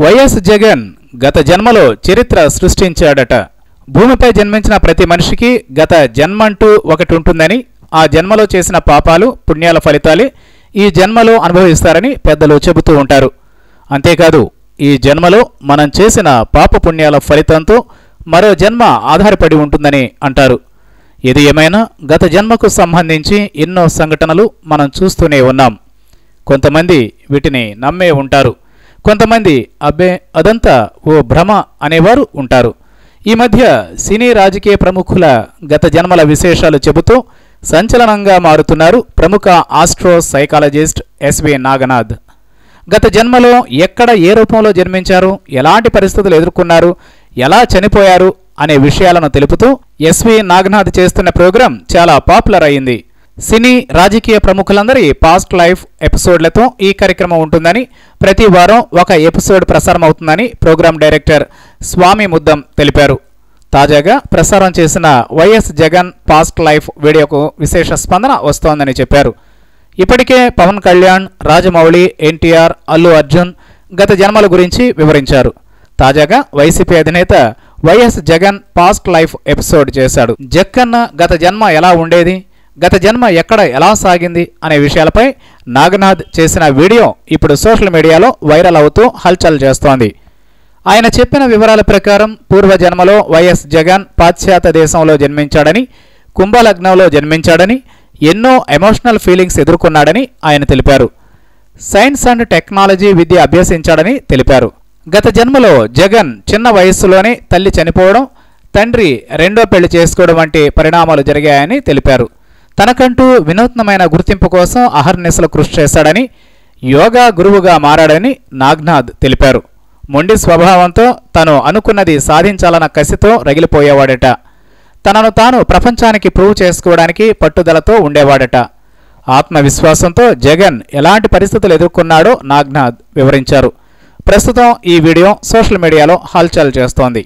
YS Jagan గత జన్మలో చరిత్ర సృష్టించాడట. భూమిపై జన్మించిన ప్రతి మనిషికి గత జన్మంటూ ఒకటి ఉంటుందని, ఆ జన్మలో చేసిన పాపాలు పుణ్యాల ఫలితాలే ఈ జన్మలో అనుభవిస్తారని పెద్దలు చెబుతూ ఉంటారు. అంతేకాదు, ఈ జన్మలో మనం చేసిన పాప పుణ్యాల ఫలితంతో మరో జన్మ ఆధారపడి ఉంటుందని అంటారు. ఏది ఏమైనా గత జన్మకు సంబంధించి ఎన్నో సంఘటనలు మనం చూస్తూనే ఉన్నాం. కొంతమంది వీటిని నమ్మే ఉంటారు, కొంతమంది అబ్బే అదంతా ఓ భ్రమ అనేవారు ఉంటారు. ఈ మధ్య సినీ రాజకీయ ప్రముఖుల గత జన్మల విశేషాలు చెబుతూ సంచలనంగా మారుతున్నారు ప్రముఖ ఆస్ట్రో సైకాలజిస్ట్ ఎస్వి నాగనాథ్. గత జన్మలో ఎక్కడ ఏ రూపంలో జన్మించారు, ఎలాంటి పరిస్థితులు ఎదుర్కొన్నారు, ఎలా చనిపోయారు అనే విషయాలను తెలుపుతూ ఎస్వి నాగనాథ్ చేస్తున్న ప్రోగ్రాం చాలా పాపులర్ అయింది. సినీ రాజకీయ ప్రముఖులందరి పాస్ట్ లైఫ్ ఎపిసోడ్లతో ఈ కార్యక్రమం ఉంటుందని, ప్రతి వారం ఒక ఎపిసోడ్ ప్రసారం అవుతుందని ప్రోగ్రాం డైరెక్టర్ స్వామి ముద్దం తెలిపారు. తాజాగా ప్రసారం చేసిన వైఎస్ జగన్ పాస్ట్ లైఫ్ వీడియోకు విశేష స్పందన వస్తోందని చెప్పారు. ఇప్పటికే పవన్ కళ్యాణ్, రాజమౌళి, ఎన్టీఆర్, అల్లు అర్జున్ గత జన్మల గురించి వివరించారు. తాజాగా వైసీపీ అధినేత YS Jagan past life episode చేశాడు. జక్కన్న గత జన్మ ఎలా ఉండేది, గత జన్మ ఎక్కడ ఎలా సాగింది అనే విషయాలపై నాగనాథ్ చేసిన వీడియో ఇప్పుడు సోషల్ మీడియాలో వైరల్ అవుతూ హల్చల్ చేస్తోంది. ఆయన చెప్పిన వివరాల ప్రకారం పూర్వజన్మలో వైఎస్ జగన్ పాశ్చాత్య దేశంలో జన్మించాడని, కుంభలగ్నంలో జన్మించాడని, ఎన్నో ఎమోషనల్ ఫీలింగ్స్ ఎదుర్కొన్నాడని ఆయన తెలిపారు. సైన్స్ అండ్ టెక్నాలజీ విద్య అభ్యసించాడని తెలిపారు. గత జన్మలో జగన్ చిన్న వయస్సులోనే తల్లి చనిపోవడం, తండ్రి రెండో పెళ్లి చేసుకోవడం వంటి పరిణామాలు జరిగాయని తెలిపారు. తనకంటూ వినూత్నమైన గుర్తింపు కోసం అహర్నిశలు కృషి చేశాడని, యోగా గురువుగా మారాడని నాగనాథ్ తెలిపారు. మొండి స్వభావంతో తను అనుకున్నది సాధించాలన్న కసితో రగిలిపోయేవాడట. తనను తాను ప్రపంచానికి ప్రూవ్ చేసుకోవడానికి పట్టుదలతో ఉండేవాడట. ఆత్మవిశ్వాసంతో జగన్ ఎలాంటి పరిస్థితులు ఎదుర్కొన్నాడో నాగనాథ్ వివరించారు. ప్రస్తుతం ఈ వీడియో సోషల్ మీడియాలో హల్చల్ చేస్తోంది.